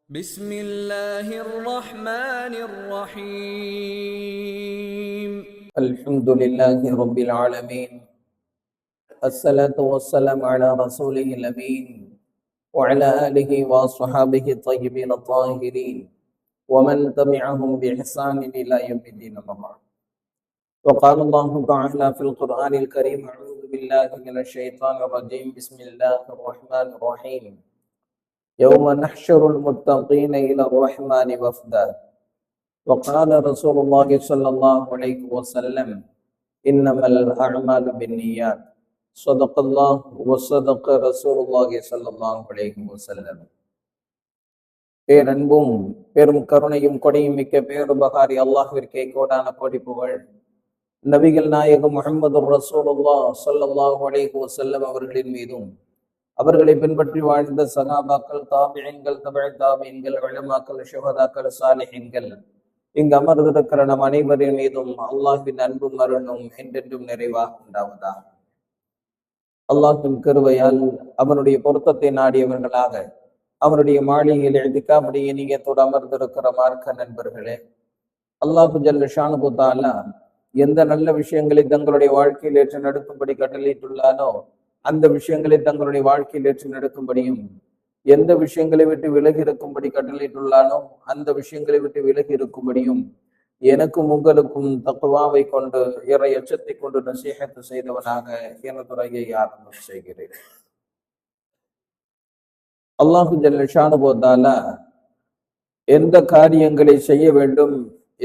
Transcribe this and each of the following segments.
بسم الله الرحمن الرحيم الحمد لله رب العالمين. الصلاة والسلام على رسوله الأمين وعلى آله وصحابه الطيبين الطاهرين ومن تبعهم بإحسان إلى يوم الدين. وقال الله تعالى في القرآن الكريم: أعوذ بالله من الشيطان الرجيم. بسم الله الرحمن الرحيم. يوم نحشر المتقين إلى الرحمن وفدا. وقال رسول الله صلى الله عليه وسلم: إنما الأعمال بالنيات. صدق الله وصدق رسول الله صلى الله عليه وسلم. பேரன்பும் பெரும் கருணையும் கொடையும் மிக்க பேருபகாரி அல்லாஹ்விற்கே கோடான கோடி புகழ். நபிகள் நாயகம் முஹம்மது ரசூலுல்லாஹ் ஸல்லல்லாஹு அலைஹி வஸல்லம் அவர்களின் மீதும், அவர்களை பின்பற்றி வாழ்ந்த சஹாபாக்கள், தாபிஈன்கள், தபஅ தாபிஈன்கள், உலமாக்கள், ஷுஹதாக்கள், சாலிஹீன்கள், இங்கு அமர்ந்திருக்கிற நம் அனைவரின் மீதும் அல்லாஹ்வின் அன்பும் அருளும் என்றென்றும் நிறைவாக உண்டாவதாக. அல்லாஹ்வின் கிருபையால் அவனுடைய பொருத்தத்தை நாடியவர்களாக அவனுடைய மாளிகையில் இஅ்திகாஃபுடைய நீயத்தோடு அமர்ந்திருக்கிற மார்க்க நண்பர்களே, அல்லாஹ் ஜல்ல ஷானுஹு தஆலா எந்த நல்ல விஷயங்களை தங்களுடைய வாழ்க்கையில் ஏற்று நடக்கும்படி கட்டளையிட்டுள்ளானோ அந்த விஷயங்களை தங்களுடைய வாழ்க்கையில் ஏற்று நடக்கும்படியும், எந்த விஷயங்களை விட்டு விலகி இருக்கும்படி கட்டளையிட்டுள்ளானோ அந்த விஷயங்களை விட்டு விலகி இருக்கும்படியும் எனக்கும் உங்களுக்கும் தக்வாவை கொண்டு, இறை அச்சத்தை கொண்டு நசீஹத் செய்தவனாக எனது உரையை ஆரம்பம் செய்கிறேன். அல்லாஹு ஜல்ல ஷானுஹு தஆலா எந்த காரியங்களை செய்ய வேண்டும்,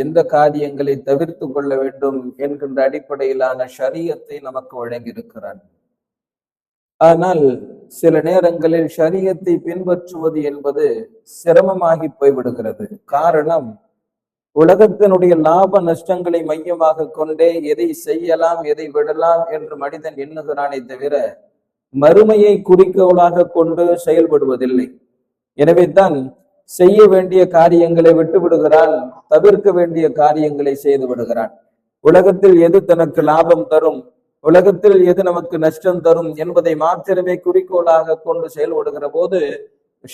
எந்த காரியங்களை தவிர்த்து கொள்ள வேண்டும் என்கின்ற அடிப்படையிலான ஷரியத்தை நமக்கு வழங்கியிருக்கிறான். ஆனால் சில நேரங்களில் ஷரியத்தை பின்பற்றுவது என்பது சிரமமாகி போய்விடுகிறது. காரணம், உலகத்தினுடைய லாப நஷ்டங்களை மையமாக கொண்டே எதை செய்யலாம் எதை விடலாம் என்று மனிதன் எண்ணுகிறானே தவிர மறுமையை குறிக்கோளாக கொண்டு செயல்படுவதில்லை. எனவே தான் செய்ய வேண்டிய காரியங்களை விட்டு விடுகிறான், தவிர்க்க வேண்டிய காரியங்களை செய்து விடுகிறான். உலகத்தில் எது தனக்கு லாபம் தரும், உலகத்தில் எது நமக்கு நஷ்டம் தரும் என்பதை மாத்திரமே குறிக்கோளாக கொண்டு செயல்படுகிற போது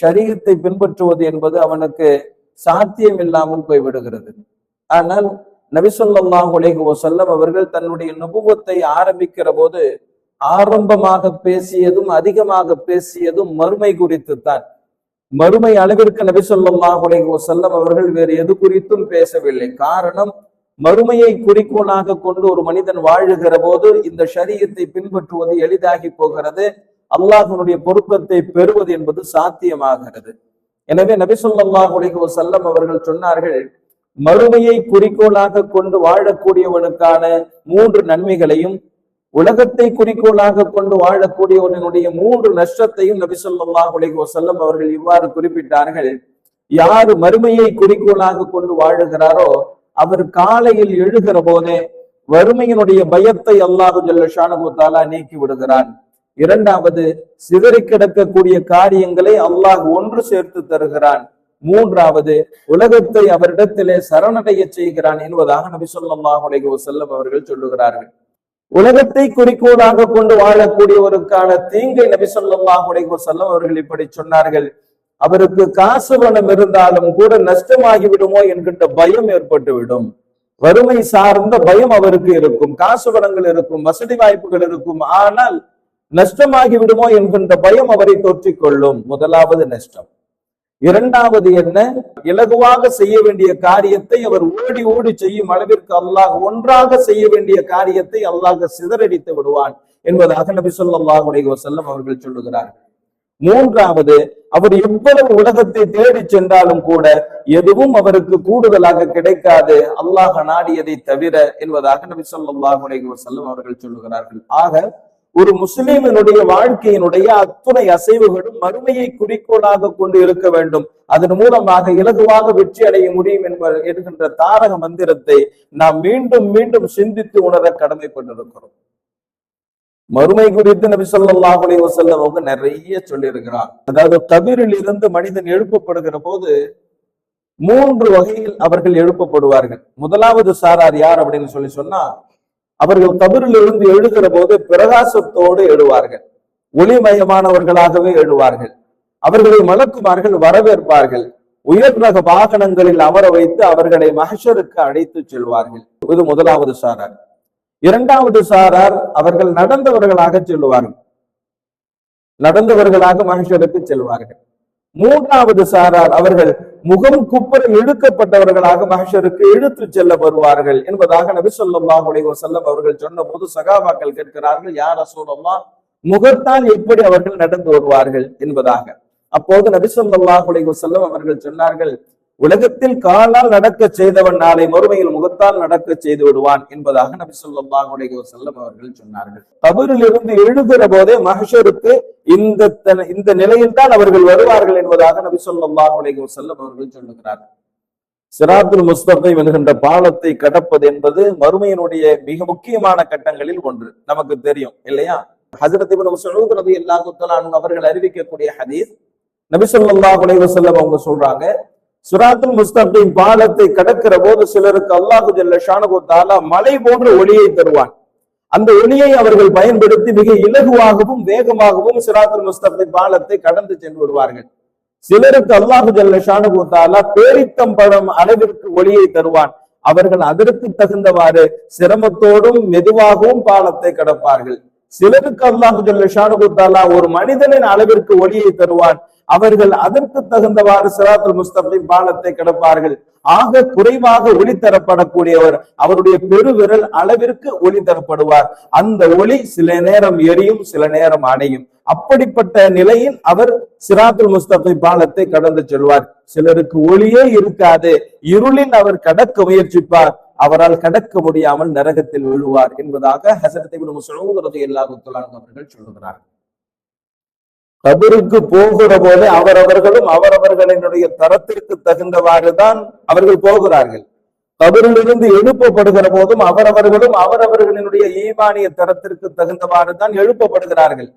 ஷரீஅத்தை பின்பற்றுவது என்பது அவனுக்கு சாத்தியம் இல்லாமல் போய்விடுகிறது. ஆனால் நபி ஸல்லல்லாஹு அலைஹி வஸல்லம் அவர்கள் தன்னுடைய நுபுவத்தை ஆரம்பிக்கிற போது ஆரம்பமாக பேசியதும் அதிகமாக பேசியதும் மறுமை குறித்து தான். மறுமை அளவிற்கு நபி ஸல்லல்லாஹு அலைஹி வஸல்லம் அவர்கள் வேறு எது குறித்தும் பேசவில்லை. காரணம், மறுமையை குறிக்கோளாக கொண்டு ஒரு மனிதன் வாழுகிற போது இந்த ஷரீஅத்தை பின்பற்றுவது எளிதாகி போகிறது, அல்லாஹ்வுடைய பொருத்தத்தை பெறுவது என்பது சாத்தியமாகிறது. எனவே நபி ஸல்லல்லாஹு அலைஹி வஸல்லம் அவர்கள் சொன்னார்கள், மறுமையை குறிக்கோளாக கொண்டு வாழக்கூடியவனுக்கான 3 நன்மைகளையும், உலகத்தை குறிக்கோளாக கொண்டு வாழக்கூடியவனுடைய 3 நஷ்டத்தையும் நபி ஸல்லல்லாஹு அலைஹி வஸல்லம் அவர்கள் இவ்வாறு குறிப்பிட்டார்கள். யார் மறுமையை குறிக்கோளாக கொண்டு வாழுகிறாரோ அவர் காலையில் எழுகிற போதே வறுமையினுடைய பயத்தை அல்லாஹு ஜல்ல ஷானுஹு தஆலா நீக்கி விடுகிறான். இரண்டாவது, சிதறி கிடக்கக்கூடிய காரியங்களை அல்லாஹ் ஒன்று சேர்த்து தருகிறான். மூன்றாவது, உலகத்தை அவரிடத்திலே சரணடைய செய்கிறான் என்பதாக நபி ஸல்லல்லாஹு அலைஹி வஸல்லம் அவர்கள் சொல்லுகிறார்கள். உலகத்தை குறிக்கோளாக கொண்டு வாழக்கூடியவருக்கான தீங்கை நபி ஸல்லல்லாஹு அலைஹி வஸல்லம் அவர்கள் இப்படி சொன்னார்கள். அவருக்கு காசு பணம் இருந்தாலும் கூட நஷ்டமாகி விடுமோ என்கின்ற பயம் ஏற்பட்டுவிடும். வறுமை சார்ந்த பயம் அவருக்கு இருக்கும், காசு பணங்கள் இருக்கும், வசதி வாய்ப்புகள் இருக்கும், ஆனால் நஷ்டமாகி விடுமோ என்கின்ற பயம் அவரை தொற்றிக்கொள்ளும். முதலாவது நஷ்டம். இரண்டாவது என்ன, இலகுவாக செய்ய வேண்டிய காரியத்தை அவர் ஓடி ஓடி செய்யும் அளவிற்கு அல்லாஹ் ஒன்றாக செய்ய வேண்டிய காரியத்தை அல்லாஹ் சிதறடித்து விடுவான் என்பதாக நபி ஸல்லல்லாஹு அலைஹி வஸல்லம் அவர்கள் சொல்லுகிறார்கள். மூன்றாவது, அவர் எவ்வளவு உலகத்தை தேடி சென்றாலும் கூட எதுவும் அவருக்கு கூடுதலாக கிடைக்காது, அல்லாஹ் நாடியதை தவிர என்பதாக நபி ஸல்லல்லாஹு அலைஹி வஸல்லம் அவர்கள் சொல்லுகிறார்கள். ஆக ஒரு முஸ்லிமினுடைய வாழ்க்கையினுடைய அத்துணை அசைவுகளும் மறுமையை குறிக்கோளாக கொண்டு இருக்க வேண்டும். அதன் மூலமாக இலகுவாக வெற்றி அடைய முடியும் என்கின்ற தாரக மந்திரத்தை நாம் மீண்டும் மீண்டும் சிந்தித்து உணர கடமைப்பட்டிருக்கிறோம். மறுமை குறித்து நபி ஸல்லல்லாஹு அலைஹி வஸல்லம் அவங்க நிறைய சொல்லியிருக்கிறார். அதாவது கபீரில் இருந்து மனிதன் எழுப்பப்படுகிற போது 3 வகையில் அவர்கள் எழுப்பப்படுவார்கள். முதலாவது சாரார் யார் அப்படின்னு சொன்னா, அவர்கள் கபரில் இருந்து எழுகிற போது பிரகாசத்தோடு எழுவார்கள், ஒளிமயமானவர்களாகவே எழுவார்கள். அவர்களை மலக்குமார்கள் வரவேற்பார்கள். உயர் ரக வாகனங்களில் அமர வைத்து அவர்களை மஹ்ஷருக்கு அழைத்து செல்வார்கள். இது முதலாவது சாரார். இரண்டாவது சாரார் அவர்கள் நடந்தவர்களாக செல்வார்கள், நடந்தவர்களாக மஹ்ஷருக்கு செல்வார்கள். மூன்றாவது சாரார் அவர்கள் முகம் குப்புற இழுக்கப்பட்டவர்களாக மஹ்ஷருக்கு இழுத்து செல்ல வருவார்கள் என்பதாக நபி ஸல்லல்லாஹு அலைஹி வஸல்லம் அவர்கள் சொன்ன போது சகாபாக்கள் கேட்கிறார்கள், யா ரசூலல்லாஹ், முகத்தால் எப்படி அவர்கள் நடந்து வருவார்கள் என்பதாக. அப்போது நபி ஸல்லல்லாஹு அலைஹி வஸல்லம் அவர்கள் சொன்னார்கள், உலகத்தில் காலால் நடக்க செய்தவன் நாளை மறுமையில் முகத்தால் நடக்க செய்து விடுவான் என்பதாக நபி ஸல்லல்லாஹு அலைஹி வஸல்லம் அவர்கள் சொன்னார்கள். கபரில் இருந்து எழுகிற போதே மஹ்ஷருக்கு இந்த நிலையில் தான் அவர்கள் வருவார்கள் என்பதாக நபி ஸல்லல்லாஹு அலைஹி வஸல்லம் அவர்கள் சொல்லுகிறார்கள். சிராத்துல் முஸ்தகீம் என்கின்ற பாலத்தை கடப்பது என்பது மறுமையினுடைய மிக முக்கியமான கட்டங்களில் ஒன்று. நமக்கு தெரியும் இல்லையா? ஹஜ்ரத் இப்னு மஸ்ஊத் ரலியல்லாஹு தஆலா அன்ஹு அவர்கள் அறிவிக்கக்கூடிய ஹதீஸ், நபி ஸல்லல்லாஹு அலைஹி வஸல்லம் அவங்க சொல்றாங்க, சிராத்துல் முஸ்தகீம் பாலத்தை கடக்கிற போது சிலருக்கு அல்லாஹு ஜல்ல ஷானஹு தஆலா மலை போன்ற ஒளியை தருவான். அந்த ஒளியை அவர்கள் பயன்படுத்தி மிக இலகுவாகவும் வேகமாகவும் சிராத்துல் முஸ்தகீம் பாலத்தை கடந்து சென்று விடுவார்கள். சிலருக்கு அல்லாஹு ஜல்ல ஷானஹு தஆலா பேரித்தம் பழம் அளவிற்கு ஒளியை தருவான். அவர்கள் அதற்கு தகுந்தவாறு சிரமத்தோடும் மெதுவாகவும் பாலத்தை கடப்பார்கள். சிலருக்கு அல்லாஹு ஜல்ல ஷானஹு தஆலா ஒரு மனிதனின் அளவிற்கு ஒளியை தருவான். அவர்கள் அதற்கு தகுந்தவாறு சிராத்துல் முஸ்தகீம் பாலத்தை கடப்பார்கள். ஆக குறைவாக ஒளி தரப்படக்கூடியவர் அவருடைய பெருவிரல் அளவிற்கு ஒளி தரப்படுவார். அந்த ஒளி சில நேரம் எரியும், சில நேரம் அணையும். அப்படிப்பட்ட நிலையில் அவர் சிராத்துல் முஸ்தகீம் பாலத்தை கடந்து செல்வார். சிலருக்கு ஒளியே இருக்காது, இருளில் அவர் கடக்க முயற்சிப்பார், அவரால் கடக்க முடியாமல் நரகத்தில் விழுவார் என்பதாக ஹஸரத் இப்னு மஸ்ஊத் ரலியல்லாஹு தஆலா அவர்கள் சொல்லுகிறார். கபருக்கு போகிற போது அவரவர்களும் அவரவர்களினுடைய தரத்திற்கு தகுந்தவாறு தான் அவர்கள் போகிறார்கள். கபரிலிருந்து எழுப்பப்படுகிற போதும் அவரவர்களும் அவரவர்களினுடைய ஈமானிய தரத்திற்கு தகுந்தவாறு தான் எழுப்பப்படுகிறார்கள்.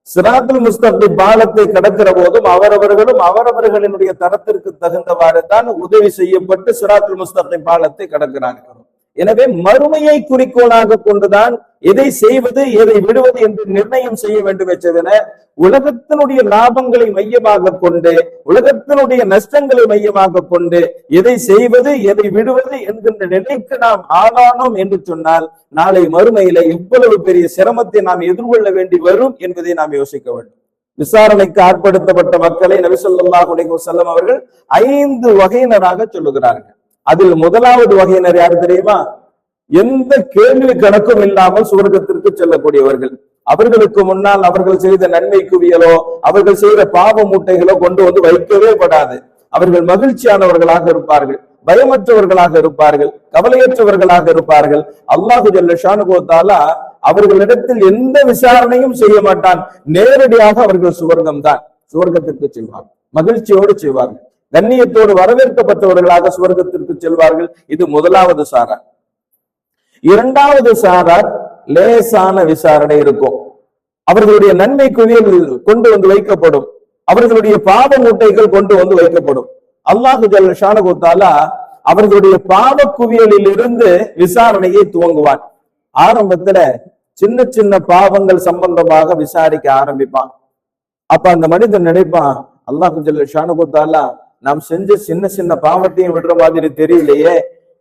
சிராத்துல் முஸ்தகீம் பாலத்தை கடக்கிற போதும் அவரவர்களும் அவரவர்களினுடைய தரத்திற்கு தகுந்தவாறு தான் உதவி செய்யப்பட்டு சிராத்துல் முஸ்தகீம் பாலத்தை கடக்கிறார்கள். எனவே மறுமையை குறிக்கோளாக கொண்டுதான் எதை செய்வது எதை விடுவது என்று நிர்ணயம் செய்ய வேண்டும் என உலகத்தினுடைய லாபங்களை மையமாக கொண்டு உலகத்தினுடைய நஷ்டங்களை மையமாக கொண்டு எதை செய்வது எதை விடுவது என்கின்ற நிலைக்கு நாம் ஆளானோம் என்று சொன்னால் நாளை மறுமையில எவ்வளவு பெரிய சிரமத்தை நாம் எதிர்கொள்ள வேண்டி வரும் என்பதை நாம் யோசிக்க வேண்டும். விசாரணைக்கு ஆட்படுத்தப்பட்ட மக்களை நபி ஸல்லல்லாஹு அலைஹி வஸல்லம் அவர்கள் 5 வகையினராக சொல்லுகிறார்கள். அதில் முதலாவது வகையினர் யார் தெரியுமா? எந்த கேள்வி கணக்கும் இல்லாமல் சுவர்க்கத்திற்கு செல்லக்கூடியவர்கள். அவர்களுக்கு முன்னால் அவர்கள் செய்த நன்மை குவியலோ அவர்கள் செய்த பாவ மூட்டைகளோ கொண்டு வந்து வைக்கவே படாது. அவர்கள் மகிழ்ச்சியானவர்களாக இருப்பார்கள், பயமற்றவர்களாக இருப்பார்கள், கவலையற்றவர்களாக இருப்பார்கள். அல்லாஹு ஜல்ல ஷானஹு தஆலா அவர்களிடத்தில் எந்த விசாரணையும் செய்ய மாட்டான். நேரடியாக அவர்கள் சுவர்க்கத்திற்கு செல்வார்கள், மகிழ்ச்சியோடு செய்வார்கள், கண்ணியத்தோடு வரவேற்கப்பட்டவர்களாக சுவர்க்கத்திற்கு செல்வார்கள். இது முதலாவது சாரார். இரண்டாவது சாரார் லேசான விசாரணை இருக்கும். அவர்களுடைய நன்மை குவியல் கொண்டு வந்து வைக்கப்படும், அவர்களுடைய பாவ மூட்டைகள் கொண்டு வந்து வைக்கப்படும். அல்லாஹு ஜல்ல ஷானஹு தஆலா அவர்களுடைய பாவ குவியலில் இருந்து விசாரணையை துவங்குவான். ஆரம்பத்துல சின்ன சின்ன பாவங்கள் சம்பந்தமாக விசாரிக்க ஆரம்பிப்பான். அப்ப அந்த மனிதன் நினைப்பான், அல்லாஹு ஜல்ல ஷானஹு தஆலா நாம் செஞ்ச சின்ன சின்ன பாவத்தையும் விடுற மாதிரி தெரியலையே,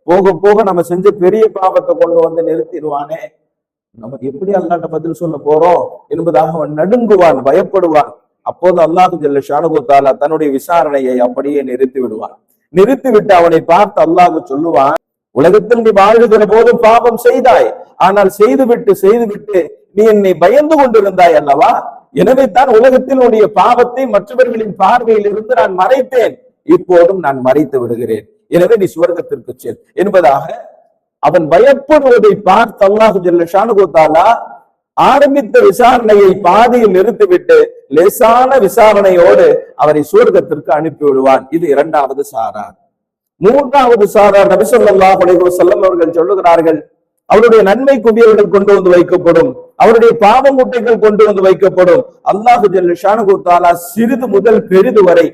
போக போக நம்ம செஞ்ச பெரிய பாவத்தை கொண்டு வந்து நிறுத்திடுவானே, நமக்கு எப்படி அல்லாஹ்ட்ட பதில் சொல்ல போறோம் என்பதாக அவன் நடுங்குவான், பயப்படுவான். அப்போது அல்லாஹு ஜல்ல ஷானஹு தஆலா தன்னுடைய விசாரணையை அப்படியே நிறுத்தி விடுவான். நிறுத்திவிட்டு அவனை பார்த்து அல்லாஹ் சொல்லுவான், உலகத்தில் நீ வாழுகிற போது பாவம் செய்தாய், ஆனால் செய்துவிட்டு நீ என்னை பயந்து கொண்டிருந்தாய் அல்லவா, எனவே தான் உலகத்தில் உன்னுடைய பாவத்தை மற்றவர்களின் பார்வையில் இருந்து நான் மறைத்தேன், இப்போதும் நான் மறைத்து விடுகிறேன், எனவே நீ சுவர்க்கத்திற்கு செல் என்பதாக அவன் பயப்படுவதை பார்த்து அல்லாஹு ஜல்ல ஷானஹு தஆலா ஆரம்பித்த விசாரணையை பாதியில் நிறுத்திவிட்டு லேசான விசாரணையோடு அவரை சுவர்க்கத்திற்கு அனுப்பி விடுவான். இது இரண்டாவது சாரார். மூன்றாவது சாரார் நபி ஸல்லல்லாஹு அலைஹி வஸல்லம் அவர்கள் சொல்லுகிறார்கள், அவருடைய நன்மை குவியல்கள் கொண்டு வந்து வைக்கப்படும், அவருடைய பாவ மூட்டைகள் கொண்டு வந்து வைக்கப்படும். அல்லாஹு ஜல்ல ஷானஹு தஆலா சிறிது முதல் பெரிது வரை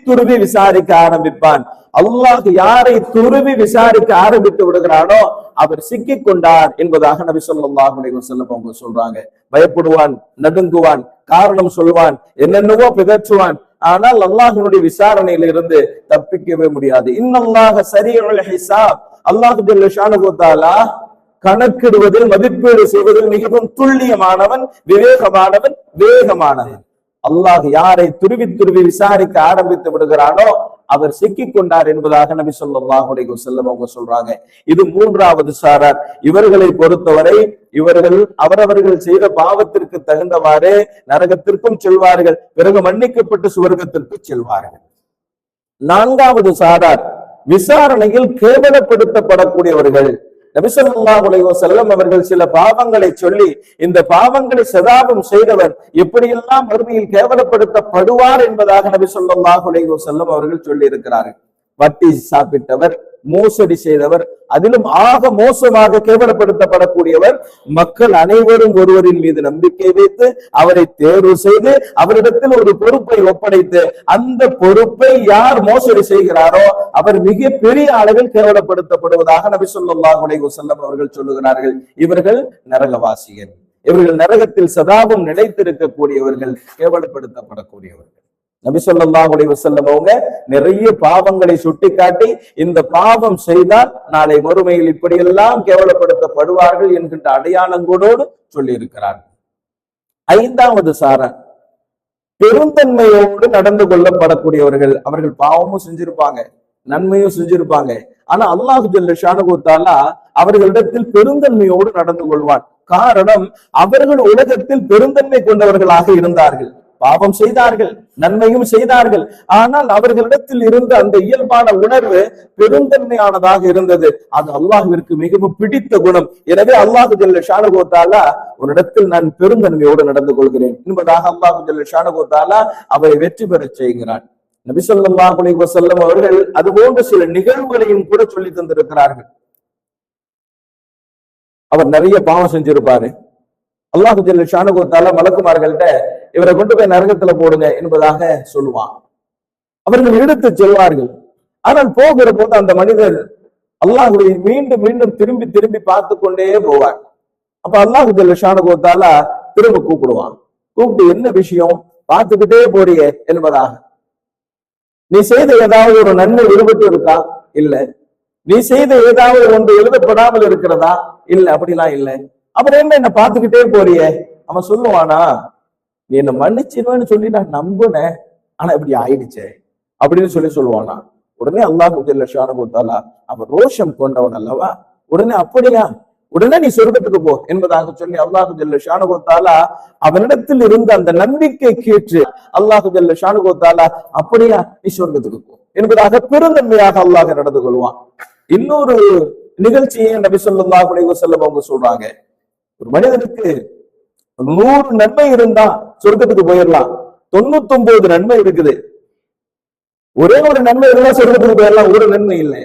துருவி விசாரிக்க ஆரம்பிப்பான். அல்லாஹ் யாரை துருவி விசாரிக்க ஆரம்பித்து விடுகிறானோ அவர் சிக்கிக் கொண்டார் என்பதாக நபி ஸல்லல்லாஹு அலைஹி வஸல்லம் அவங்க சொல்றாங்க. பயப்படுவான், நடுங்குவான், காரணம் சொல்வான், என்னென்னவோ பிதற்றுவான். ஆனால் அல்லாஹ்வினுடைய விசாரணையில இருந்து தப்பிக்கவே முடியாது. இன்னல்லாஹ ஸரீஉல் ஹிசாப். அல்லாஹ் ஜல்ல ஷானஹு தஆலா கணக்கிடுவதில், மதிப்பீடு செய்வதில் மிகவும் துல்லியமானவன், விவேகமானவன், வேகமானவன். அல்லாஹ் யாரை துருவி துருவி விசாரிக்க ஆரம்பித்து விடுகிறானோ அவர் சிக்கிக் கொண்டார் என்பதாக நபி ஸல்லல்லாஹு அலைஹி வஸல்லம் அவங்க சொல்றாங்க. இது மூன்றாவது சாரார். இவர்களை பொறுத்தவரை இவர்கள் அவரவர்கள் செய்த பாவத்திற்கு தகுந்தவாறு நரகத்திற்கும் செல்வார்கள், பிறகு மன்னிக்கப்பட்டு சுவர்க்கத்திற்கு செல்வார்கள். நான்காவது சாரார் விசாரணையில் கேவலப்படுத்தப்படக்கூடியவர்கள். நபி ஸல்லல்லாஹு அலைஹி வஸல்லம் அவர்கள் சில பாவங்களை சொல்லி, இந்த பாவங்களை சதாபம் செய்தவர் எப்படியெல்லாம் மறுமையில் கேவலப்படுத்தப்படுவார் என்பதாக நபி ஸல்லல்லாஹு அலைஹி வஸல்லம் அவர்கள் சொல்லி இருக்கிறார்கள். வட்டி சாப்பிட்டவர், மோசடி செய்தவர், அதிலும் ஆக மோசமாக கேவலப்படுத்தப்படக்கூடியவர் மக்கள் அனைவரும் ஒருவரின் மீது நம்பிக்கை வைத்து அவரை தேர்வு செய்து அவரிடத்தில் ஒரு பொறுப்பை ஒப்படைத்து அந்த பொறுப்பை யார் மோசடி செய்கிறாரோ அவர் மிக பெரிய அளவில் கேவலப்படுத்தப்படுவதாக நபி ஸல்லல்லாஹு அலைஹி வஸல்லம் அவர்கள் சொல்லுகிறார்கள். இவர்கள் நரகவாசிகள். இவர்கள் நரகத்தில் சதாவும் நிலைத்திருக்கக்கூடியவர்கள், கேவலப்படுத்தப்படக்கூடியவர்கள். நபி ஸல்லல்லாஹு அலைஹி வஸல்லம் அவங்க நிறைய பாவங்களை சுட்டிக்காட்டி, இந்த பாவம் செய்தால் நாளை மறுமையில் இப்படியெல்லாம் கேவலப்படுத்தப்படுவார்கள் என்கின்ற அடையாளங்களோடு சொல்லி இருக்கிறார்கள். ஐந்தாவது சாரார் பெருந்தன்மையோடு நடந்து கொள்ளப்படக்கூடியவர்கள். அவர்கள் பாவமும் செஞ்சிருப்பாங்க, நன்மையும் செஞ்சிருப்பாங்க. ஆனா அல்லாஹ் ஜல்ல ஷானஹு தஆலா அவர்களிடத்தில் பெருந்தன்மையோடு நடந்து கொள்வான். காரணம், அவர்கள் உலகத்தில் பெருந்தன்மை கொண்டவர்களாக இருந்தார்கள். பாவம் செய்தார்கள், நன்மையும் செய்தார்கள். ஆனால் அவர்களிடத்தில் இருந்த அந்த இயல்பான உணர்வு பெருந்தன்மையானதாக இருந்தது. அது அல்லாஹ்விற்கு மிகவும் பிடித்த குணம். எனவே அல்லாஹ் ஜல்ல ஷானஹு தஆலா ஒரு இடத்தில் நான் பெருந்தன்மையோடு நடந்து கொள்கிறேன் என்பதாக அல்லாஹ் ஜல்ல ஷானஹு தஆலா அவரை வெற்றி பெறச் செய்கிறான். நபி ஸல்லல்லாஹு அலைஹி வஸல்லம் அவர்கள் அது போன்ற சில நிகழ்வுகளையும் கூட சொல்லி தந்திருக்கிறார்கள். அவர் நிறைய பாவம் செஞ்சிருப்பாரு. அல்லாஹ் ஜல்ல ஷானஹு தஆலா மலக்குமார்கள்ட்ட இவரை கொண்டு போய் நரகத்துல போடுங்க என்பதாக சொல்லுவான். அவர்கள் எடுத்து செல்வார்கள். ஆனால் போகிற போது அந்த மனிதர் அல்லாஹ்வை மீண்டும் மீண்டும் திரும்பி திரும்பி பார்த்து கொண்டே போவார். அப்ப அல்லாஹ் ஜல்ல ஷானஹு தஆலா திரும்ப கூப்பிடுவான். கூப்பிட்டு, என்ன விஷயம், பார்த்துக்கிட்டே போறியே என்பதாக. நீ செய்த ஏதாவது ஒரு நன்மை விரும்பட்டு இருக்கா? இல்ல. நீ செய்த ஏதாவது ஒன்று எழுதப்படாமல் இருக்கிறதா? இல்ல. அப்படிலாம் இல்லை. அப்புறம் என்ன பார்த்துக்கிட்டே போறியே? அவன் சொல்லுவானா, நீ என்ன மன்னிச்சிருவேன்னு சொல்லி நான் நம்புனேன், ஆனா இப்படி ஆயிடுச்சே அப்படின்னு சொல்லுவானா. உடனே அல்லாஹ் ஜல்ல ஷானஹு தஆலா அவன் ரோஷம் கொண்டவன் அல்லவா, உடனே அப்படியா, உடனே நீ சொர்க்கத்துக்கு போ என்பதாக சொல்லி அல்லாஹ் ஜல்ல ஷானஹு தஆலா அவனிடத்தில் இருந்த அந்த நம்பிக்கை கேட்டு அல்லாஹ் ஜல்ல ஷானஹு தஆலா அப்படியா நீ சொர்க்கத்துக்கு போ என்பதாக பெருந்தன்மையாக அல்லாஹ் நடந்து கொள்வான். இன்னொரு நிகழ்ச்சியை நபி ஸல்லல்லாஹு அலைஹி வஸல்லம் அவங்க சொல்றாங்க. ஒரு மனிதனுக்கு 100 நன்மை இருந்தா சொர்க்கத்துக்கு போயிடலாம், 99 நன்மை இருக்குது. ஒரே ஒரு நன்மை இருந்தா சொர்க்கத்துக்கு போயிடலாம், ஒரு நன்மை இல்லை.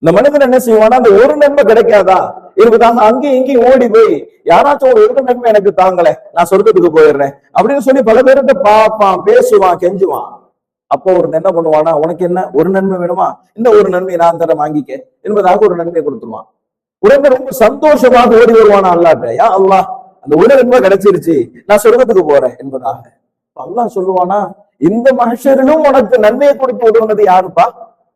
இந்த மனிதன் என்ன செய்வானா, அந்த ஒரு நன்மை கிடைக்காதா என்பதாக அங்கேயும் இங்கேயும் ஓடி போய் யாராச்சும் ஒரு நன்மை எனக்கு தாங்களே, நான் சொர்க்கத்துக்கு போயிடுறேன் அப்படின்னு சொல்லி பல பேர்கிட்ட பார்ப்பான், பேசுவான், கெஞ்சுவான். அப்போ ஒரு என்ன பண்ணுவானா, உனக்கு என்ன ஒரு நன்மை வேணுமா, இந்த ஒரு நன்மை நான் தர வாங்கிக்க என்பதாக ஒரு நன்மையை கொடுத்துருவான். உடனே ரொம்ப சந்தோஷமாக ஓடி வருவானா அல்லாஹ்ட்ட, யா அல்லாஹ் அந்த ஒரு நன்மை கிடைச்சிருச்சு, நான் சொர்க்கத்துக்கு போறேன் என்பதாக. அல்லாஹ் சொல்லுவானா, இந்த மஹ்ஷரிலும் உனக்கு நன்மையை கொடுத்து உதவுனது யாருப்பா,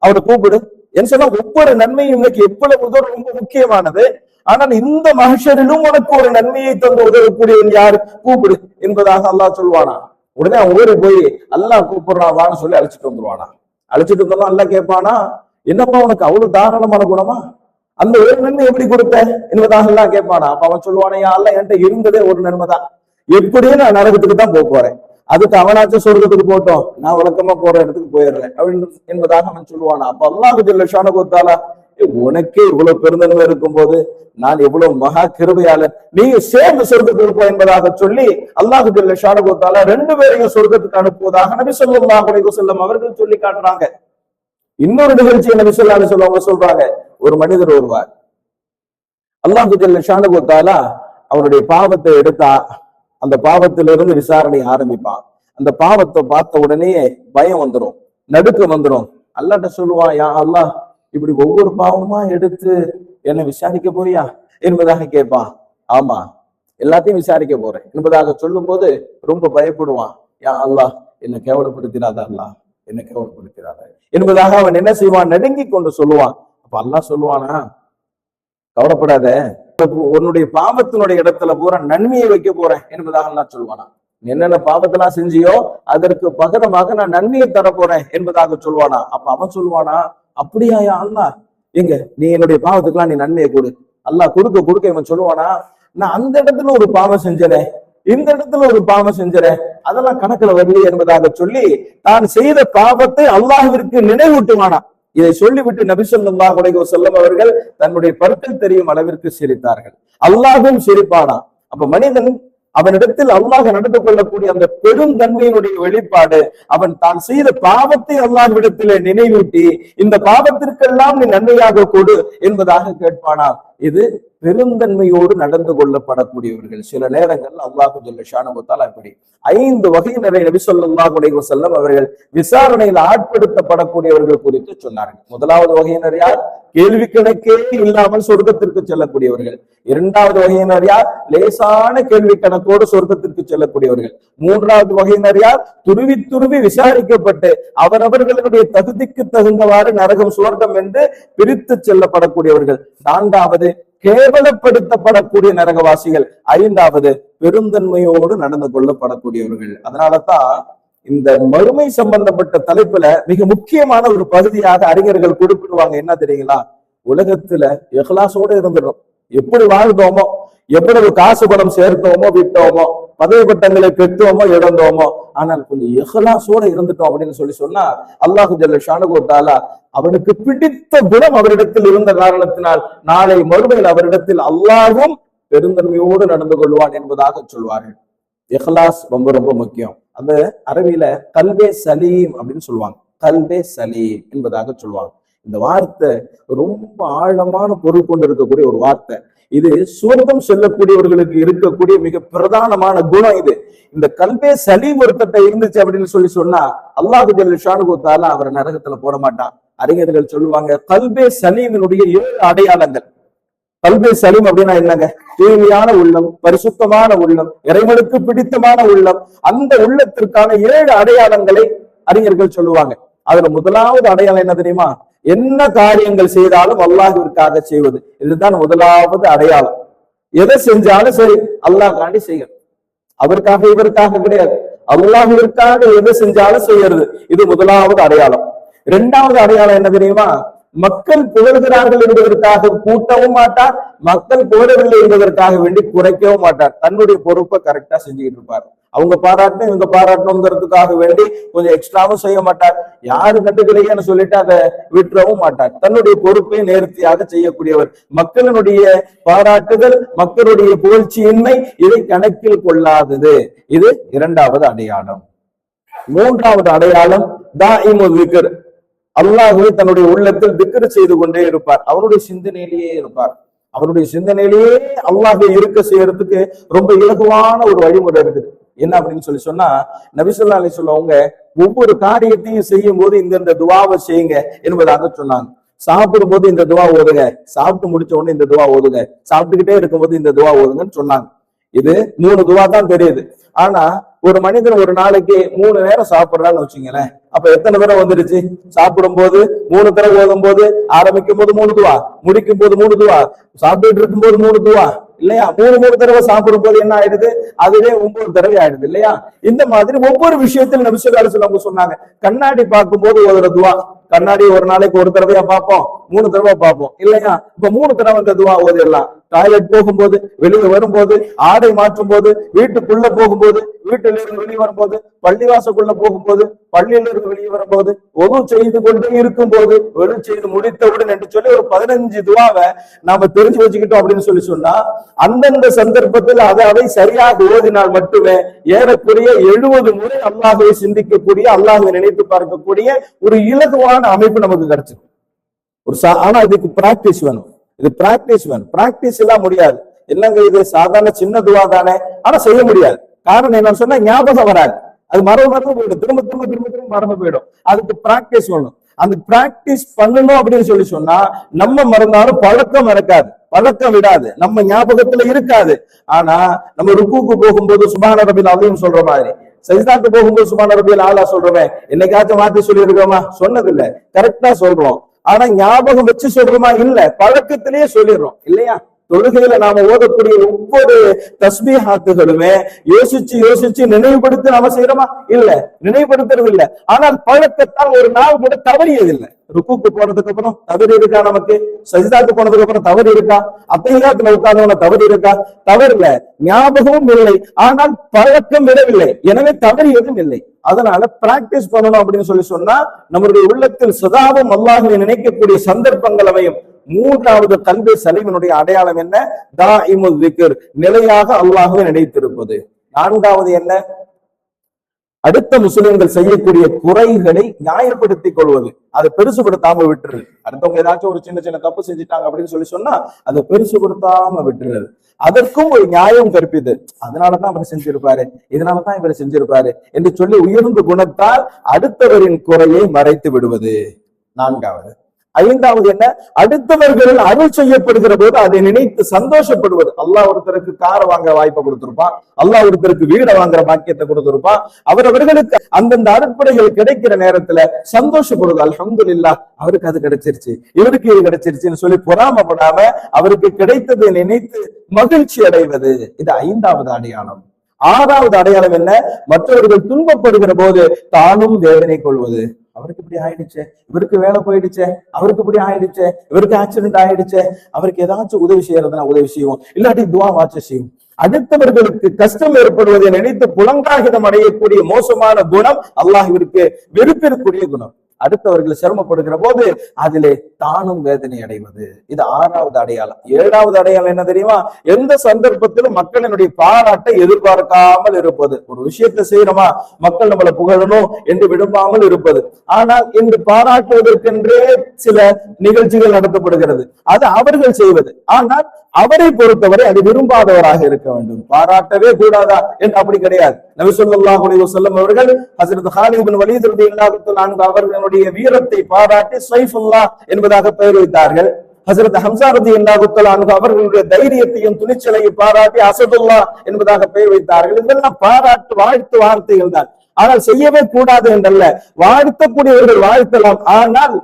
அவரை கூப்பிடு என்று சொன்னா, ஒவ்வொரு நன்மையும் இன்னைக்கு எவ்வளவு தூரம் ரொம்ப முக்கியமானது. ஆனால் இந்த மஹ்ஷரிலும் உனக்கு ஒரு நன்மையை தந்து உதவக்கூடியவன் யாரு, கூப்பிடு என்பதாக அல்லாஹ் சொல்லுவானா. உடனே அவன் ஓடி போய் அல்லாஹ் கூப்பிடுறான் வான்னு சொல்லி அழைச்சிட்டு வந்துருவானா. அழைச்சிட்டு வந்தோம் அல்லாஹ் கேட்பானா, என்னப்பா உனக்கு அவ்வளவு தாராளமான குணமா, அந்த ஒரு நன்மை எப்படி கொடுத்த என்பதாக எல்லாம் கேட்பானா. அப்ப அவன் சொல்லுவானே, அல்லாஹ் என்கிட்ட இருந்ததே ஒரு நன்மை தான், எப்படியும் நான் நரகத்துக்கு தான் போறேன், அதுக்கு அவனாச்சும் சொர்க்கத்துக்கு போட்டோம், நான் வழக்கமா போற இடத்துக்கு போயிடுறேன் அப்படின்னு என்பதாக அவன் சொல்லுவானா. அப்ப அல்லாஹ் ஜல்ல ஷானஹு தஆலா, உனக்கே இவ்வளவு பெருந்தன்மை இருக்கும் போது நான் எவ்வளவு மகா கிருபையாளன், நீ சேர்ந்து சொர்க்கத்துக்கு போ என்பதாக சொல்லி அல்லாஹ் ஜல்ல ஷானஹு தஆலா 2 பேரையும் சொர்க்கத்துக்கு அனுப்புவதாக நபி ஸல்லல்லாஹு அலைஹி வஸல்லம் அவர்கள் சொல்லி காட்டுறாங்க. இன்னொரு நிகழ்ச்சியை நபி ஸல்லல்லாஹு அலைஹி வஸல்லம் சொல்றாங்க. ஒரு மனிதர் வருவார், அல்லாஹ் ஜல்ல ஷானஹு தஆலா அவருடைய பாவத்தை எடுத்தா அந்த பாவத்திலிருந்து விசாரணை ஆரம்பிப்பான். அந்த பாவத்தை பார்த்த உடனே பயம் வந்துடும், நடுக்கம் வந்துடும். அல்லாஹ்ட்ட சொல்லுவான், யா அல்லாஹ் இப்படி ஒவ்வொரு பாவமா எடுத்து என்ன விசாரிக்க போறியா என்பதாக கேட்பான். ஆமா, எல்லாத்தையும் விசாரிக்க போறேன் என்பதாக சொல்லும் போது ரொம்ப பயப்படுவான். யா அல்லாஹ் என்னை கேவலப்படுத்தினாதா அல்லாஹ், என்னை கேவலப்படுத்தினாத என்பதாக அவன் என்ன செய்வான், நடுங்கி கொண்டு சொல்லுவான். அப்ப அல்லாஹ் சொல்லுவானா, கவலைப்படாத, உன்னுடைய பாவத்தினுடைய இடத்துல பூரா நன்மையை வைக்க போறேன் என்பதாக அல்லாஹ் சொல்லுவானா. என்னென்ன பாவத்தெல்லாம் செஞ்சியோ அதற்கு பகரமாக நான் நன்மையை தர போறேன் என்பதாக சொல்லுவானா. அப்ப அவன் சொல்லுவானா, அப்படியா அல்லாஹ், எங்க நீ என்னுடைய பாவத்துக்கெல்லாம் நீ நன்மையை கொடு. அல்லாஹ் கொடுக்க கொடுக்க இவன் சொல்லுவானா, நான் அந்த இடத்துல ஒரு பாவம் செஞ்சனே, இந்த இடத்துல ஒரு பாவம் செஞ்சனேன், அதெல்லாம் கணக்குல வரலையே என்பதாக சொல்லி தான் செய்த பாவத்தை அல்லாஹ்விற்கு நினைவூட்டுவானா. இதை சொல்லிவிட்டு நபி ஸல்லல்லாஹு அலைஹி வஸல்லம் அவர்கள் தன்னுடைய பற்கள் தெரியும் அளவிற்கு சிரித்தார்கள். அல்லாஹும் சிரிப்பானா. அப்ப மனிதன் அவனிடத்தில் அல்லாஹ் நடந்து கொள்ளக்கூடிய அந்த பெரும் தன்மையினுடைய வெளிப்பாடு, அவன் தான் செய்த பாவத்தை அல்லாஹ்விடத்திலே நினைவூட்டி இந்த பாவத்திற்கெல்லாம் நீ நன்மையாக கொடு என்பதாக கேட்பானா. இது பெருந்தன்மையோடு நடந்து கொள்ளப்படக்கூடியவர்கள். சில நேரங்கள் அல்லாஹு ஜல்ல ஷானஹு தஆலா இப்படி 5 வகையினரை நபி ஸல்லல்லாஹு அலைஹி வஸல்லம் அவர்கள் விசாரணையில் ஆட்படுத்தப்படக்கூடியவர்கள் குறித்து சொன்னார்கள். முதலாவது வகையினர் யார்? கேள்வி கணக்கே இல்லாமல் சொர்க்கத்திற்கு செல்லக்கூடியவர்கள். இரண்டாவது வகையினர் யார்? லேசான கேள்வி கணக்கோடு சொர்க்கத்திற்கு செல்லக்கூடியவர்கள். மூன்றாவது வகையினர் யார்? துருவி துருவி விசாரிக்கப்பட்டு அவரவர்களுடைய தகுதிக்கு தகுந்தவாறு நரகம் சுவர்க்கம் என்று பிரித்து செல்லப்படக்கூடியவர்கள். நான்காவது கேவலப்படுத்தப்படக்கூடிய நரகவாசிகள். ஐந்தாவது பெருந்தன்மையோடு நடந்து கொள்ளப்படக்கூடியவர்கள். அதனாலதான் இந்த மறுமை சம்பந்தப்பட்ட தலைப்புல மிக முக்கியமான ஒரு பகுதியாக அறிஞர்கள் குறிப்பிடுவாங்க. என்ன தெரியுங்களா? உலகத்துல இஹ்லாஸோடு இருந்துடும். எப்படி வாழ்ந்தோமோ, எவ்வளவு காசு பணம் சேர்த்தோமோ விட்டோமோ, பதவி பட்டங்களை பெற்றோமோ இழந்தோமோ, ஆனால் கொஞ்சம் இஹ்லாஸோட இருந்துட்டோம் அப்படின்னு சொன்னா அல்லாஹு ஜல்ல ஷானஹு தஆலா அவனுக்கு பிடித்த குணம் அவரிடத்தில் இருந்த காரணத்தினால் நாளை மறுமையில் அவரிடத்தில் அல்லாஹ்வும் பெருந்தன்மையோடு நடந்து கொள்வான் என்பதாக சொல்வார்கள். இஹ்லாஸ் ரொம்ப ரொம்ப முக்கியம். அந்த அரபியில கல்பே சலீம் அப்படின்னு சொல்லுவாங்க. கல்பே சலீம் என்பதாக சொல்லுவாங்க. இந்த வார்த்தை ரொம்ப ஆழமான பொருள் கொண்டு இருக்கக்கூடிய ஒரு வார்த்தை. இது சுவர்க்கம் செல்லக்கூடியவர்களுக்கு இருக்கக்கூடிய மிக பிரதானமான குணம் இது. இந்த கல்பே சலீம் ஒருத்தட்ட இருந்துச்சு அப்படின்னு சொன்னா அல்லாஹு ஜல்ல ஷானஹு தஆலா அவரை நரகத்துல போட மாட்டான். அறிஞர்கள் சொல்லுவாங்க, கல்பே சலீமினுடைய 7 அடையாளங்கள். கல்பே சலீம் அப்படின்னா என்னங்க? தூய்மையான உள்ளம், பரிசுத்தமான உள்ளம், இறைவனுக்கு பிடித்தமான உள்ளம். அந்த உள்ளத்திற்கான 7 அடையாளங்களை அறிஞர்கள் சொல்லுவாங்க. அதுல முதலாவது அடையாளம் என்ன தெரியுமா? என்ன காரியங்கள் செய்தாலும் அல்லாஹ்விற்காக செய்வது. இதுதான் முதலாவது அடையாளம். எதை செஞ்சாலும் சரி அல்லாஹ்காண்டி செய்யணும். அவருக்காக இவருக்காக கிடையாது. அல்லாஹ்விற்காக எதை செஞ்சாலும் செய்யறது. இது முதலாவது அடையாளம். இரண்டாவது அடையாளம் என்ன தெரியுமா? மக்கள் புகழ்கிறார்கள் என்பதற்காக கூட்டவும் மாட்டார், மக்கள் புகழவில்லை என்பதற்காக வேண்டி குறைக்கவும் மாட்டார். தன்னுடைய பொறுப்பை கரெக்டா செஞ்சுக்கிட்டு இருப்பார். அவங்க பாராட்டணும் இவங்க பாராட்டணுங்கிறதுக்காக வேண்டி கொஞ்சம் எக்ஸ்ட்ராவும் செய்ய மாட்டார். யாரு கட்டுக்கலையான்னு சொல்லிட்டு அதை விட்டுறவும் மாட்டார். தன்னுடைய பொறுப்பை நேர்த்தியாக செய்யக்கூடியவர். மக்களினுடைய பாராட்டுதல், மக்களுடைய புகழ்ச்சியின்மை இதை கணக்கில் கொள்ளாதது. இது இரண்டாவது அடையாளம். மூன்றாவது அடையாளம் தாயிமுல் திக்ர். அல்லாஹ்வை தன்னுடைய உள்ளத்தில் திக்ர் செய்து கொண்டே இருப்பார். அவருடைய சிந்தனையிலேயே இருப்பார். அவருடைய சிந்தனையிலேயே அல்லாஹ்வை இருக்க செய்யறதுக்கு ரொம்ப இலகுவான ஒரு வழிமுறை இருக்குது. என்ன அப்படின்னு சொன்னா நபி ஸல்லல்லாஹு அலைஹி வஸல்லம் ஒவ்வொரு காரியத்தையும் செய்யும் போது இந்த துஆவை செய்யுங்க என்பதாக சொன்னாங்க. சாப்பிடும் போது இந்த துஆ ஓதுங்க, சாப்பிட்டு முடிச்ச உடனே இந்த துஆ ஓதுங்க, சாப்பிட்டுக்கிட்டே இருக்கும்போது இந்த துஆ ஓதுங்கன்னு சொன்னாங்க. இது 3 துஆ தான் தெரியுது. ஆனா ஒரு மனிதன் ஒரு நாளைக்கு 3 நேரம் சாப்பிடுறான்னு வச்சுங்களேன், அப்ப எத்தனை தடவை வந்துருச்சு? சாப்பிடும் போது 3 தடவை, ஓதும் போது, ஆரம்பிக்கும் போது 3 துஆ, முடிக்கும் போது 3 துஆ, சாப்பிட்டு இருக்கும் போது 3 துஆ இல்லையா? 3 தடவை சாப்பிடும் போது என்ன ஆயிடுது? அதுவே 9 தடவை ஆயிடுது இல்லையா? இந்த மாதிரி ஒவ்வொரு விஷயத்தில் நபி ஸல்லல்லாஹு அலைஹி வஸல்லம் சொன்னாங்க. கண்ணாடி பார்க்கும் போது ஓதுற துஆ, கண்ணாடி ஒரு நாளைக்கு 1 தடவையா பார்ப்போம், 3 தடவை பார்ப்போம் இல்லையா? இப்ப 3 தடவை அந்த துஆ ஓதிடலாம். டாய்லெட் போகும்போது, வெளியே வரும்போது, ஆடை மாற்றும் போது, வீட்டுக்குள்ள போகும்போது, வீட்டில இருந்து வெளியே வரும்போது, பள்ளிவாசக்குள்ள போகும்போது, பள்ளியில இருந்து வெளியே வரும்போது, ஒது செய்து கொண்டே இருக்கும் போது, ஒது செய்து முடித்தவுடன் என்று சொல்லி ஒரு 15 துஆவை நாம தெரிஞ்சு வச்சுக்கிட்டோம் அப்படின்னு சொன்னா அந்தந்த சந்தர்ப்பத்தில் அதை சரியாக ஓதினால் மட்டுமே ஏறக்குறைய 70 முறை அல்லாஹ்வை சிந்திக்கக்கூடிய, அல்லாஹ்வை நினைத்து பார்க்கக்கூடிய ஒரு இலகுவான அமைப்பு நமக்கு கிடைச்சிடும். ஆனா இதுக்கு பிராக்டிஸ் வேணும். இது பிராக்டிஸ் வேணும். பிராக்டிஸ் எல்லாம் முடியாது. என்னங்க இது சாதாரண சின்ன துவா தானே, ஆனா செய்ய முடியாது. காரணம் என்னன்னு சொன்னா ஞாபகம் வராது. அது மறந்து போயிடும், திரும்ப திரும்ப திரும்ப திரும்ப மறந்து போயிடும். அதுக்கு பிராக்டிஸ் வேணும். அந்த பிராக்டிஸ் பண்ணணும் அப்படின்னு சொன்னா நம்ம மறந்தாலும் பழக்கம் இருக்காது, பழக்கம் விடாது, நம்ம ஞாபகத்துல இருக்காது. ஆனா நம்ம ருக்குக்கு போகும்போது சுப்ஹான ரப்பில் அஸீம் சொல்ற மாதிரி, சஜிதாக்கு போகும்போது சுப்ஹான ரப்பியல் ஆலா சொல்றோமே, என்னைக்காச்சும் மாத்தி சொல்லி இருக்கோமா? சொன்னது இல்ல. கரெக்டா சொல்றோம். ஆனா ஞாபகம் வச்சு சொல்றோமா? இல்ல, பழக்கத்திலேயே சொல்லிடுறோம் இல்லையா? தொழுகையில நாம ஓதக்கூடிய ஒவ்வொரு தஸ்பீஹாத்துகளுமே யோசிச்சு யோசிச்சு நினைவுபடுத்தி நாம செய்யறோமா? இல்ல, நினைவுபடுத்துறது இல்ல. ஆனால் பழக்கத்தால் ஒரு நாள் கூட தவறியதில்லை. ருக்குக்கு போனதுக்கு அப்புறம் தவறு இருக்கா? நமக்கு சஜிதாக்கு போனதுக்கு அப்புறம் தவறு இருக்கா? அத்தையாத்துல உட்கார்ந்தவன தவறு இருக்கா? தவறில்ல. ஞாபகமும் இல்லை, ஆனால் பழக்கம் விடவில்லை. எனவே தவறியதும் இல்லை. அதனால பிராக்டிஸ் பண்ணணும் அப்படின்னு சொன்னா நம்மளுடைய உள்ளத்தில் சதாவும் அல்லாஹ்வை நினைக்கக்கூடிய சந்தர்ப்பங்கள் அமையும். மூன்றாவது கல்வி சலீமினுடைய அடையாளம் என்ன? தாயிமுல் திக்ர், நிலையாக அல்லாஹ்வை நினைத்திருப்பது. நான்காவது என்ன? அடுத்த முஸ்லிம்கள் செய்யக்கூடிய குறைகளை நியாயப்படுத்திக் கொள்வது, அதை பெருசுபடுத்தாம விட்டுறது. அடுத்தவங்க ஏதாச்சும் ஒரு சின்ன சின்ன தப்பு செஞ்சுட்டாங்க அப்படின்னு சொன்னா அதை பெருசுபடுத்தாம விட்டுறது. அதற்கும் ஒரு நியாயம் கற்பிது. அதனாலதான் இவர் செஞ்சிருப்பாரு, இதனாலதான் இவர் செஞ்சிருப்பாரு என்று சொல்லி உயர்ந்த குணத்தால் அடுத்தவரின் குறையை மறைத்து விடுவது நான்காவது. ஐந்தாவது என்ன? அடுத்தவர்கள் அருள் செய்யப்படுகிற போது அதை நினைத்து சந்தோஷப்படுவது. அல்லாஹ் ஒருத்தருக்கு காரை வாங்க வாய்ப்பை கொடுத்திருப்பான், அல்லாஹ் ஒருத்தருக்கு வீடை வாங்குற பாக்கியத்தை கொடுத்திருப்பான். அவரவர்களுக்கு அந்தந்த அருட்படைகள் கிடைக்கிற நேரத்துல சந்தோஷப்படுவது. அல்ஹம்துலில்லாஹ், அவருக்கு அது கிடைச்சிருச்சு, இவருக்கு இது கிடைச்சிருச்சுன்னு சொல்லி பொறாமப்படாம அவருக்கு கிடைத்ததை நினைத்து மகிழ்ச்சி அடைவது. இது ஐந்தாவது அடையாளம். ஆறாவது அடையாளம் என்ன? மற்றவர்கள் துன்பப்படுகிற போது தானும் வேதனை கொள்வது. அவருக்கு இப்படி ஆயிடுச்சு, இவருக்கு வேலை போயிடுச்சு, அவருக்கு இப்படி ஆயிடுச்சு, இவருக்கு ஆக்சிடென்ட் ஆயிடுச்சு, அவருக்கு ஏதாச்சும் உதவி செய்யறதுனா உதவி செய்வோம், இல்லாட்டி துவா வாட்ச செய்வோம். அடுத்தவர்களுக்கு கஷ்டம் ஏற்படுவதை நினைத்து புலங்காகிதம் அடையக்கூடிய மோசமான குணம் அல்லாஹ்விற்கு வெறுப்பிற்குரிய குணம். அடுத்தவர்கள் சிரமப்படுகிற போது அதிலே தானும் வேதனை அடைவது. இது ஆறாவது அடையாளம். ஏழாவது அடையாளம் என்ன தெரியுமா? எந்த சந்தர்ப்பத்திலும் மக்களினுடைய பாராட்டை எதிர்பார்க்காமல் இருப்பது. ஒரு விஷயத்தை செய்யறோமா, மக்கள் நம்மளை புகழணும் என்று விரும்பாமல் இருப்பது. ஆனால் இன்று பாராட்டுவதற்கென்றே சில நிகழ்ச்சிகள் நடத்தப்படுகிறது, அது அவர்கள் செய்வது. ஆனால் அவரை பொறுத்தவரை அது விரும்பாதவராக இருக்க வேண்டும். பாராட்டவே கூடாதா என்று அப்படி கிடையாது. நபி ஸல்லல்லாஹு அலைஹி வஸல்லம் அவர்கள் ஹஜ்ரத் காலித் பின் வலீத் ரலியல்லாஹு அன்ஹு அவர்களுடைய வீரத்தை பாராட்டி ஸைஃபுல்லாஹ் என்பதாக பெயர் வைத்தார்கள். ஹஜ்ரத் ஹம்ஸா ரலியல்லாஹு அன்ஹு அவர்களுடைய தைரியத்தையும் துணிச்சலையும் பாராட்டி அஸதுல்லாஹ் என்பதாக பெயர் வைத்தார்கள். இதெல்லாம் பாராட்டு வாழ்த்து வார்த்தைகள் தான். ஆனால் செய்யவே கூடாது என்றல்ல, வாழ்த்தக்கூடியவர்கள் வாழ்த்தலாம். ஆனால்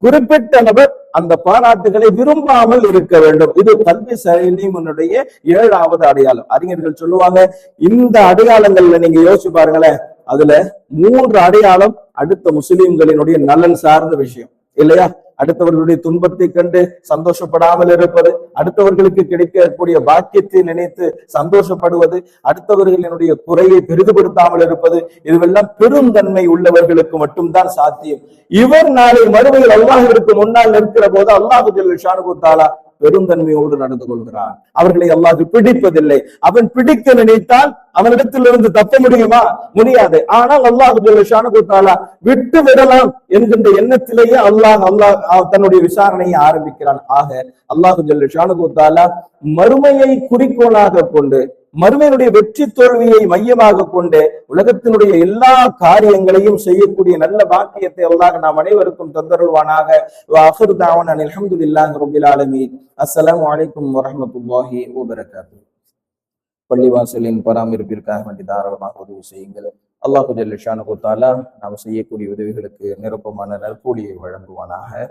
குறிப்பிட்ட நபர் அந்த பாராட்டுகளை விரும்பாமல் இருக்க வேண்டும். இது கல்வி சலீமுடைய ஏழாவது அடையாளம். அறிஞர்கள் சொல்லுவாங்க, இந்த அடையாளங்கள்ல நீங்க யோசிச்சு பாருங்களேன், அதுல 3 அடையாளம் அடுத்த முஸ்லிம்களினுடைய நலன் சார்ந்த விஷயம் இல்லையா? அடுத்தவர்களுடைய துன்பத்தை கண்டு சந்தோஷப்படாமல் இருப்பது, அடுத்தவர்களுக்கு கிடைக்கக்கூடிய பாக்கியத்தை நினைத்து சந்தோஷப்படுவது, அடுத்தவர்களினுடைய குறையை பெரிதுபடுத்தாமல் இருப்பது, இதுவெல்லாம் பெருந்தன்மை உள்ளவர்களுக்கு மட்டும்தான் சாத்தியம். இவர் நாளை மறுமையில் அல்லாஹ்விற்கு முன்னால் நிற்கிற போது அல்லாஹ் ஜல்ல ஷானுஹு தஆலா பெருந்தன்மையோடு நடந்து கொள்கிறான். அவர்களை அல்லாஹ் பிடிப்பதில்லை. அவன் பிடிக்க நினைத்தால் அவனிடத்திலிருந்து தப்ப முடியுமா? முடியாது. ஆனால் அல்லாஹ் ஜல்ல ஷானுஹு தஆலா விட்டு விடலாம் என்கின்ற எண்ணத்திலேயே அல்லாஹ் தன்னுடைய விசாரணையை ஆரம்பிக்கிறான். ஆக அல்லாஹ் ஜல்ல ஷானுஹு தஆலா மறுமையை குறிக்கோளாக கொண்டு, மறுமையினுடைய வெற்றி தோல்வியை மையமாக கொண்டு உலகத்தினுடைய எல்லா காரியங்களையும் செய்யக்கூடிய நல்ல பாக்கியத்தை அல்லாஹ் நாம் அனைவருக்கும் தந்தருள்வானாக. வஆகிரு தஅவானா அல்ஹம்துலில்லாஹி ரப்பில் ஆலமீன். அஸ்ஸலாமு அலைக்கும் வரஹ்மத்துல்லாஹி வபரகாத்துஹு. பள்ளிவாசலின் பராமரிப்பிற்காக வேண்டி தாராளமாக உதவி செய்யுங்கள். அல்லாஹ் ஜல்ல ஷானுஹு தஆலா நாம் செய்யக்கூடிய உதவிகளுக்கு நிரப்பமான நற்கூலியை வழங்குவானாக.